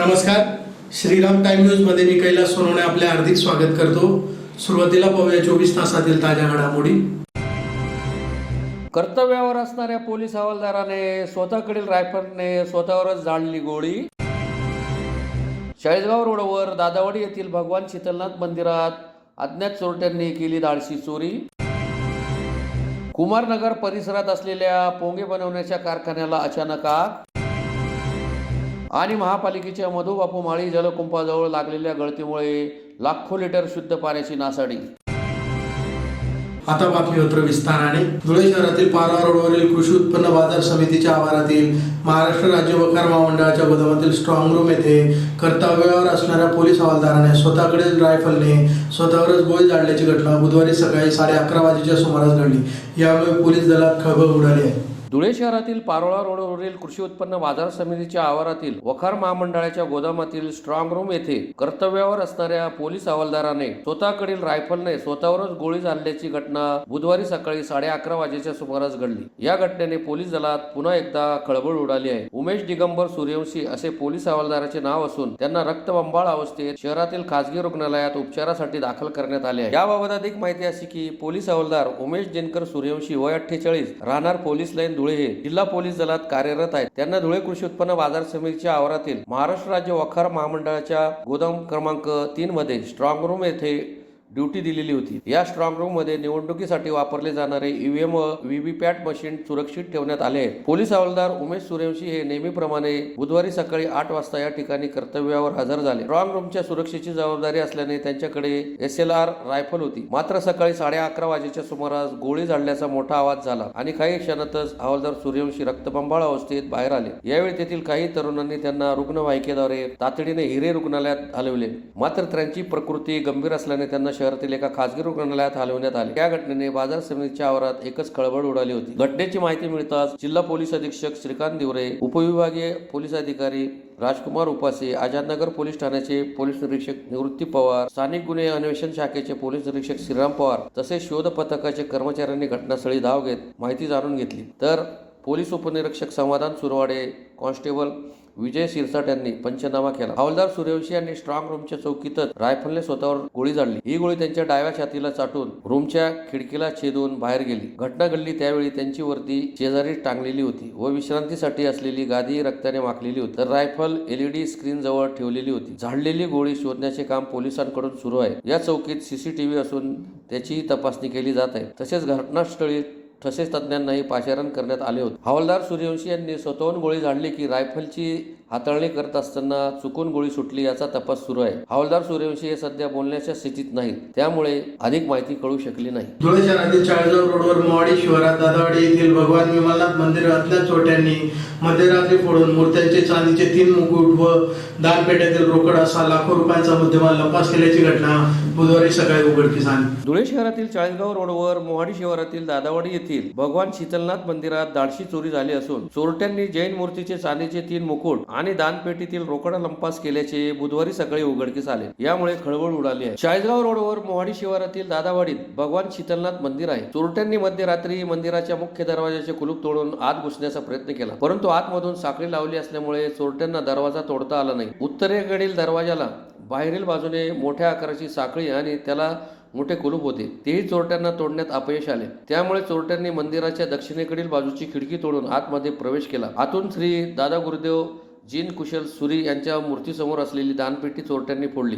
नमस्कार, Shriram time news मध्ये मी कैलास सोनवणे आपले हार्दिक स्वागत करतो। सुरुवातीला पाहूया 24 तासातील ताज्या घडामोडी। कर्तव्यावर असणाऱ्या पोलीस हवालदाराने स्वतःकडील रायफलने स्वतःवरच झाडली गोळी। चाळीसगाव रोडवर दादावाडी येथील भगवान शीतलनाथ मंदिरात अज्ञात चोरट्यांनी केली धाडसी चोरी। कुमारनगर परिसरात असलेल्या पोंगे बनवण्याच्या कारखान्याला अचानक आग। आणि महापालिकेच्या मधुबापू माळी जलकुंपाजवळ लागलेल्या गळतीमुळे लाखो लिटर शुद्ध पाण्याची नासाडी। आता बातमीपत्र विस्ताराने। धुळे शहरातील पारोळा रोडवरील कृषी उत्पन्न बाजार समितीच्या आवारातील महाराष्ट्र राज्य वखार महामंडळाच्या गोदामातील स्ट्रॉंग रूम येथे कर्तव्यावर असणाऱ्या पोलीस हवालदाराने स्वतःकडील रायफलने स्वतःवरच गोळी झाडल्याची घटना बुधवारी सकाळी 11:30 वाजेच्या सुमारास घडली। यामुळे पोलीस दलात खळबळ उडाली आहे। धुळे शहरातील पारोळा रोडवरील कृषी उत्पन्न बाजार समितीच्या आवारातील वखार महामंडळाच्या गोदामातील स्ट्रॉंग रूम येथे कर्तव्यावर असणाऱ्या पोलीस हवालदाराने स्वतःकडील रायफलने स्वतःवरच गोळी झाडल्याची घटना बुधवारी सकाळी 11:30 वाजेच्या सुमारास घडली। या घटनेने पोलीस दलात पुन्हा एकदा खळबळ उडाली आहे। उमेश दिगंबर सूर्यवंशी असे पोलीस हवालदाराचे नाव असून त्यांना रक्तबंबाळ अवस्थेत शहरातील खासगी रुग्णालयात उपचारासाठी दाखल करण्यात आले आहे। याबाबत अधिक माहिती अशी की पोलीस हवालदार उमेश दिनकर सूर्यवंशी वय 48 राहणार पोलीस लाईन धुळे हे जिल्हा पोलीस दलात कार्यरत आहेत। त्यांना धुळे कृषी उत्पन्न बाजार समितीच्या आवारातील महाराष्ट्र राज्य वखार महामंडळाच्या गोदाम क्रमांक 3 मध्ये स्ट्रॉंग रूम येथे ड्युटी दिलेली होती। या स्ट्रॉंग रूम मध्ये निवडणुकीसाठी वापरले जाणारे ईव्हीएम व व्हीव्हीपॅट मशीन सुरक्षित ठेवण्यात आले आहेत। पोलीस हवालदार उमेश सूर्यवंशी हे नेहमीप्रमाणे बुधवारी सकाळी 8 वाजता या ठिकाणी कर्तव्यावर हजर झाले। स्ट्रॉंग रूमच्या सुरक्षेची जबाबदारी असल्याने त्यांच्याकडे SLR रायफल होती। मात्र सकाळी 11:30 वाजेच्या सुमारास गोळी झाडल्याचा मोठा आवाज झाला आणि काही क्षणातच हवालदार सूर्यवंशी रक्तबंबाळ अवस्थेत बाहेर आले। यावेळी तेथील काही तरुणांनी त्यांना रुग्णवाहिकेद्वारे तातडीने हिरे रुग्णालयात हलवले। मात्र त्यांची प्रकृती गंभीर असल्याने त्यांना शहरातील एका खासगी रुग्णालयात हलवण्यात आले। या घटनेने बाजार समितीच्या आवारात एकच खळबळ उडाली होती। घटनेची माहिती मिळताच जिल्हा पोलीस अधीक्षक श्रीकांत दिवरे, उपविभागीय पोलीस अधिकारी राजकुमार उपासे, आझादनगर पोलीस ठाण्याचे पोलीस निरीक्षक निवृत्ती पवार, स्थानिक गुन्हे अन्वेषण शाखेचे पोलीस निरीक्षक श्रीराम पवार तसेच शोध पथकाचे कर्मचाऱ्यांनी घटनास्थळी धाव घेत माहिती जाणून घेतली। तर पोलीस उपनिरीक्षक समाधान सुरवाडे, कॉन्स्टेबल विजय सिरसाट यांनी पंचनामा केला। हवालदार सूर्यवंशी यांनी स्ट्रॉंग रूमच्या चौकीतच रायफलने स्वतःवर गोळी झाडली। ही गोळी त्यांच्या डाव्या छातीला चाटून रूमच्या खिडकीला छेदून बाहेर गेली। घटना घडली त्यावेळी त्यांची वर्दी शेजारी टांगलेली होती व विश्रांतीसाठी असलेली गादी रक्ताने माखलेली होती, तर रायफल LED स्क्रीन जवळ ठेवलेली होती। झाडलेली गोळी शोधण्याचे काम पोलिसांकडून सुरू आहे। या चौकीत CCTV असून त्याचीही तपासणी केली जात आहे। तसेच घटनास्थळी तसेच तज्ञांनाही पाचारण करण्यात आले होते। हवालदार सूर्यवंशी यांनी स्वतःहून गोळी झाडली की रायफलची हाताळणी करत असताना चुकून गोळी सुटली याचा तपास सुरू आहे। हवालदार सूर्यवंशी हे सध्या बोलण्याच्या स्थितीत नाहीत, त्यामुळे अधिक माहिती कळू शकली नाही। धुळे शहरातील चाळीसगाव रोडवर मोवाडी शिवारात दादावाडी येथील भगवान विमलनाथ मंदिर अज्ञात चोरट्यांनी मध्यरात्री फोडून मूर्त्यांचे चांदीचे 3 मुकुट व दानपेट्यातील रोकड असा लाखो रुपयांचा मुद्देमाल लंपास केल्याची घटना बुधवारी सकाळी उघडकीस आली। धुळे शहरातील चाळीसगाव रोडवर मोवाडी शिवारातील दादावाडी येथील भगवान शीतलनाथ मंदिरात धाडसी चोरी झाली असून चोरट्यांनी जैन मूर्तीचे चांदीचे 3 मुकुट आणि दानपेटीतील रोकड लंपास केल्याचे बुधवारी सकाळी उघडकीस आले। यामुळे खळबळ उडाली आहे। चाळीसगाव रोडवर मोवाडी शिवारातील दादावाडीत भगवान शीतलनाथ मंदिर आहे। चोरट्यांनी मध्यरात्री मंदिराच्या मुख्य दरवाजाचे कुलूप तोडून आत घुसण्याचा प्रयत्न केला, परंतु आतमधून साखळी लावली असल्यामुळे चोरट्यांना दरवाजा तोडता आला नाही। उत्तरेकडील दरवाजाला बाहेरील बाजूने मोठ्या आकाराची साखळी आणि त्याला मोठे कुलूप होते, तेही चोरट्यांना तोडण्यात अपयश आले। त्यामुळे चोरट्यांनी मंदिराच्या दक्षिणेकडील बाजूची खिडकी तोडून आतमध्ये प्रवेश केला। आतून श्री दादा गुरुदेव जीन कुशल सुरी यांच्या मूर्तीसमोर असलेली दानपेटी चोरट्यांनी फोडली।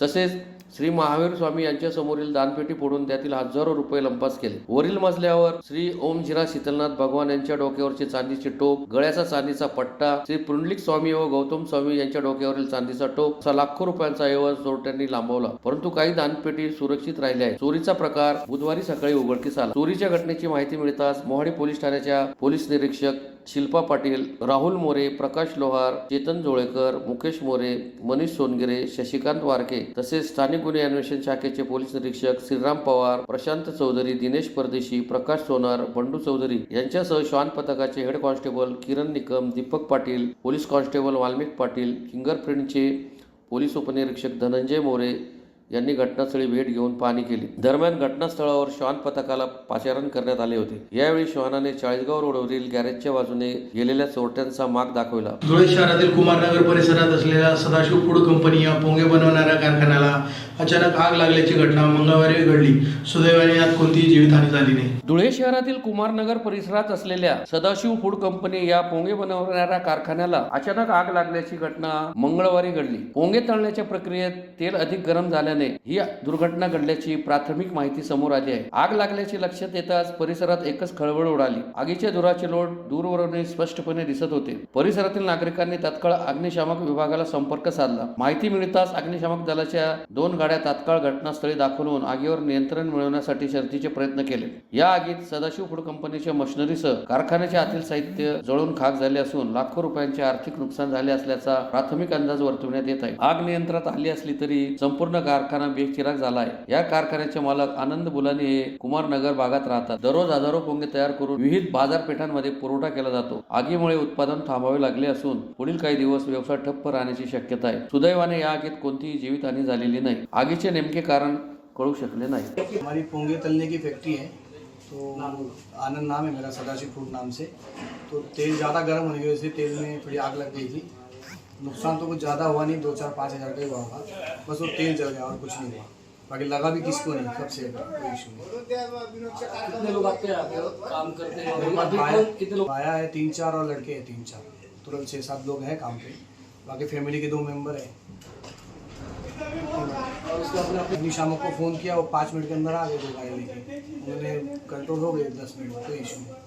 तसेच श्री महावीर स्वामी यांच्या समोरील दानपेटी फोडून त्यातील हजारो रुपये लंपास केले। वरील मजल्यावर श्री ओम झिरा शीतलनाथ भगवान यांच्या डोक्यावरचे चांदीचे टोप, गळ्याचा चांदीचा पट्टा, श्री पुंडलिक स्वामी व गौतम स्वामी यांच्या डोक्यावरील चांदीचा टोप असा लाखो रुपयांचा ऐवज चोरट्यांनी लांबवला, परंतु काही दानपेटी सुरक्षित राहिल्या आहेत। चोरीचा प्रकार बुधवारी सकाळी उघडकीस आला। चोरीच्या घटनेची माहिती मिळताच मोहाडी पोलीस ठाण्याच्या पोलीस निरीक्षक शिल्पा पाटील, राहुल मोरे, प्रकाश लोहार, चेतन जोळेकर, मुकेश मोरे, मनीष सोनगिरे, शशिकांत वारके तसेच स्थानिक गुन्हे अन्वेषण शाखेचे पोलीस निरीक्षक श्रीराम पवार, प्रशांत चौधरी, दिनेश परदेशी, प्रकाश सोनार, बंडू चौधरी यांच्यासह श्वान पथकाचे head constable Kiran Nikam, Deepak Patil, police constable Valmik Patil, फिंगरप्रिंटचे पोलीस उपनिरीक्षक धनंजय मोरे, यांनी घटनास्थळी भेट घेऊन पाहणी केली. दरम्यान घटनास्थळावर श्वान पथकाला पाचारण करण्यात आले होते. यावेळी श्वानाने चाळीसगाव रोडवरील गॅरेजच्या बाजूने गेलेल्या चोरट्यांचा माग दाखवला. धुळे शहरातील कुमारनगर परिसरात असलेल्या सदाशिव फूड कंपनी या पोंगे बनवणाऱ्या कारखान्याला अचानक आग लागल्याची घटना मंगळवारी घडली. सुदैवाने यात कोणतीही जीवितहानी झाली नाही. धुळे शहरातील कुमारनगर परिसरात असलेल्या सदाशिव फूड कंपनी या पोंगे बनवणाऱ्या कारखान्याला अचानक आग लागल्याची घटना मंगळवारी घडली. पोंगे तळण्याच्या प्रक्रियेत तेल अधिक गरम झाल्याने ही दुर्घटना घडल्याची प्राथमिक माहिती समोर आली आहे. आग लागल्याचे लक्षात येताच परिसरात एकच खळबळ उडाली. आगीचे धुराचे लोट दूरवरून स्पष्टपणे दिसत होते. परिसरातील नागरिकांनी तात्काळ अग्निशामक विभागाला संपर्क साधला. माहिती मिळताच अग्निशामक दलाच्या 2 गाड्या तात्काळ घटनास्थळी दाखल होऊन आगीवर नियंत्रण मिळवण्यासाठी शर्थीचे प्रयत्न केले. या आगीत सदाशिव फूड कंपनीच्या मशिनरीसह कारखान्याचे आतील साहित्य जळून खाक झाले असून लाखो रुपयांचे आर्थिक नुकसान झाले असल्याचा प्राथमिक अंदाज वर्तवण्यात येत आहे. आग नियंत्रणात आली असली तरी संपूर्ण कारखाना बेचिराग झाला आहे. या कारखान्याचे मालक आनंद बुलानी हे कुमारनगर भागात राहतात. दररोज हजारो पोंगे तयार करून विविध बाजारपेठांमध्ये पुरवठा केला जातो. आगीमुळे उत्पादन थांबावे लागले असून पुढील काही दिवस व्यवसाय ठप्प राहण्याची शक्यता आहे. सुदैवाने या आगीत कोणतीही जीवितहानी झालेली नाही. आगीचे नेमके कारण कळू शकले नाही. हमारी पोंगे तलने की फैक्ट्री है, तो आनंद नाम है मेरा, सदाशिव फूड नाम से। तो तेल ज़्यादा गर्म होने की वजह से तेल में थोड़ी आग लग गई थी। नुकसान तो कुछ ज़्यादा हुआ नहीं, 2-4-5 हज़ार का ही हुआ होगा, बस वो तेल जल गया और कुछ नहीं हुआ। बाकी लगा भी किसको नहीं, सब सेफ है, कोई इशू नहीं। कितने लोग आपके यहाँ पे काम करते हैं? मेरे पास कितने लोग? भाया है 3-4 और लड़के हैं 3-4, तुरंत 6-7 लोग हैं काम पे। बाकी फैमिली के 2 मेंबर हैं। और उसके अपने अग्निशामक को फ़ोन किया, वो 5 मिनट के अंदर आ गए 2 गाड़ी लेके, उन्होंने कंट्रोल हो गए 10 मिनट में, कोई इशू नहीं।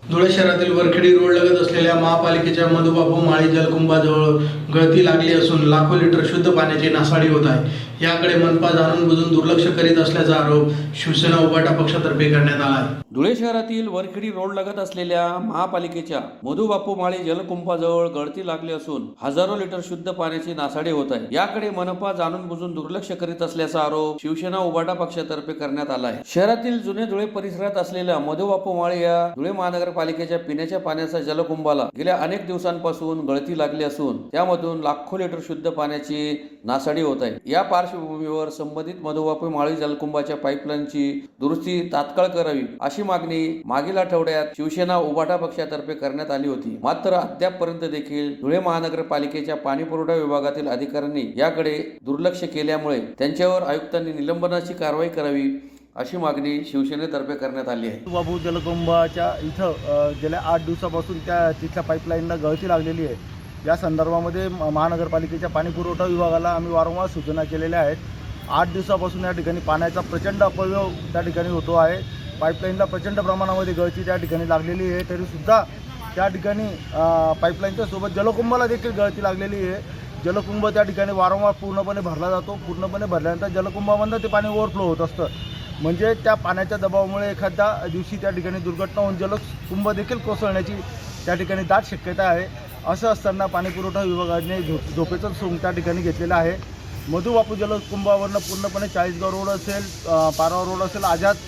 धुळे शहरातील वरखेडी रोड लगत असलेल्या महापालिकेच्या मधुबाबू माळी जलकुंभाजवळ गळती लागली असून लाखो लिटर शुद्ध पाण्याची नासाडी होत आहे. याकडे मनपा जाणून बुजून दुर्लक्ष करीत असल्याचा आरोप शिवसेना उभाटा पक्षातर्फे करण्यात आला आहे. धुळे शहरातील वरखेडी रोड लगत असलेल्या महापालिकेच्या मधुबापू माळी जलकुंभाजवळ गळती लागली असून हजारो लिटर शुद्ध पाण्याची नासाडी होत आहे. याकडे मनपा जाणून बुजून दुर्लक्ष करीत असल्याचा आरोप शिवसेना उभाटा पक्षातर्फे करण्यात आला आहे. शहरातील जुने धुळे परिसरात असलेल्या मधुबापू माळी या धुळे महानगरपालिकेच्या पिण्याच्या पाण्याच्या जलकुंभाला गेल्या अनेक दिवसांपासून गळती लागली असून त्यामधून लाखो लिटर शुद्ध पाण्याची नासाडी होत आहे. या पार्श्वभूमीवर संबंधित मधुबापू माळी जलकुंभाच्या पाईपलाईनची दुरुस्ती तात्काळ करावी अशी मागणी मागील आठवड्यात शिवसेना उभाटा पक्षातर्फे करण्यात आली होती. मात्र अद्यापपर्यंत देखील धुळे महानगरपालिकेच्या पाणी पुरवठा विभागातील अधिकाऱ्यांनी याकडे दुर्लक्ष केल्यामुळे त्यांच्यावर आयुक्तांनी निलंबनाची कारवाई करावी अशी मागणी शिवसेनेतर्फे करण्यात आली आहे. बाबू जलकुंभाच्या इथं गेल्या 8 दिवसापासून तिथल्या पाईपलाईनला गळती लागलेली आहे. या संदर्भामध्ये महानगरपालिकेच्या पाणीपुरवठा विभागाला आम्ही वारंवार सूचना केलेल्या आहेत. 8 दिवसापासून या ठिकाणी पाण्याचा प्रचंड अपव्यय त्या ठिकाणी होतो आहे. पाईपलाईनला प्रचंड प्रमाणामध्ये गळती त्या ठिकाणी लागलेली आहे. तरीसुद्धा त्या ठिकाणी पाईपलाईनच्या सोबत जलकुंभाला देखील गळती लागलेली आहे. जलकुंभ त्या ठिकाणी वारंवार पूर्णपणे भरला जातो. पूर्णपणे भरल्यानंतर जलकुंभामधनं ते पाणी ओव्हरफ्लो होत असतं. म्हणजे त्या पाण्याच्या दबावामुळे एखाद्या दिवशी त्या ठिकाणी दुर्घटना होऊन जलकुंभ देखील कोसळण्याची त्या ठिकाणी दाट शक्यता आहे. असं असताना पाणीपुरवठा विभागाने झोपेचं सोंग त्या ठिकाणी घेतलेलं आहे. मधुबापू जलकुंभावरनं पूर्णपणे चाळीसगाव रोड असेल, पारावा रोड असेल,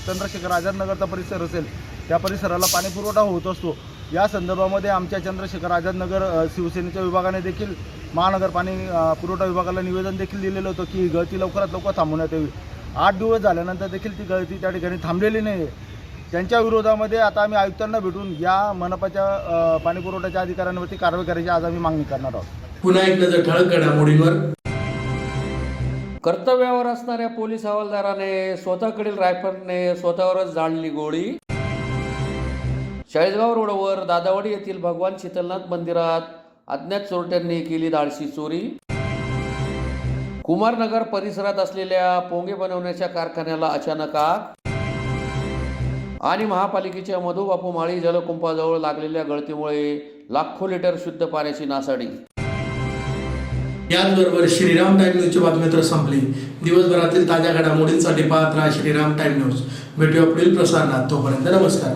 चंद्रशेखर आझाद नगरचा परिसर असेल, त्या परिसराला पाणीपुरवठा होत असतो. या संदर्भामध्ये आमच्या चंद्रशेखर आझाद नगर शिवसेनेच्या विभागाने देखील महानगर पाणी पुरवठा विभागाला निवेदन देखील दिलेलं होतं की गळती लवकरात लवकर थांबवण्यात यावी. 8 दिवस झाल्यानंतर देखील ती गळती त्या ठिकाणी थांबलेली नाही आहे. त्यांच्या विरोधामध्ये आता आम्ही आयुक्तांना भेटून या मनपाच्या पाणीपुरवठ्याच्या अधिकाऱ्यांवरती कारवाई करायची आज आम्ही मागणी करणार आहोत. पुन्हा एक नजर ठळक घडामोडींवर. कर्तव्यावर असणाऱ्या पोलीस हवालदाराने स्वतःकडील रायफलने स्वतःवरच जाळली गोळी. चाळीसगाव रोडवर दादावाडी येथील भगवान शीतलनाथ मंदिरात अज्ञात चोरट्यांनी केली धाडसी चोरी. कुमारनगर परिसरात असलेल्या पोंगे बनवण्याच्या कारखान्याला अचानक आग. आणि महापालिकेच्या मधुबापू माळी जलकुंभाजवळ लागलेल्या गळतीमुळे लाखो लिटर शुद्ध पाण्याची नासाडी. याचबरोबर श्रीराम टाइम न्यूजची बातमी तर संपली. दिवसभरातील ताज्या घडामोडींसाठी पाहत राहा श्रीराम टाइम न्यूज. भेटूया पुढील प्रसारणात. तोपर्यंत नमस्कार.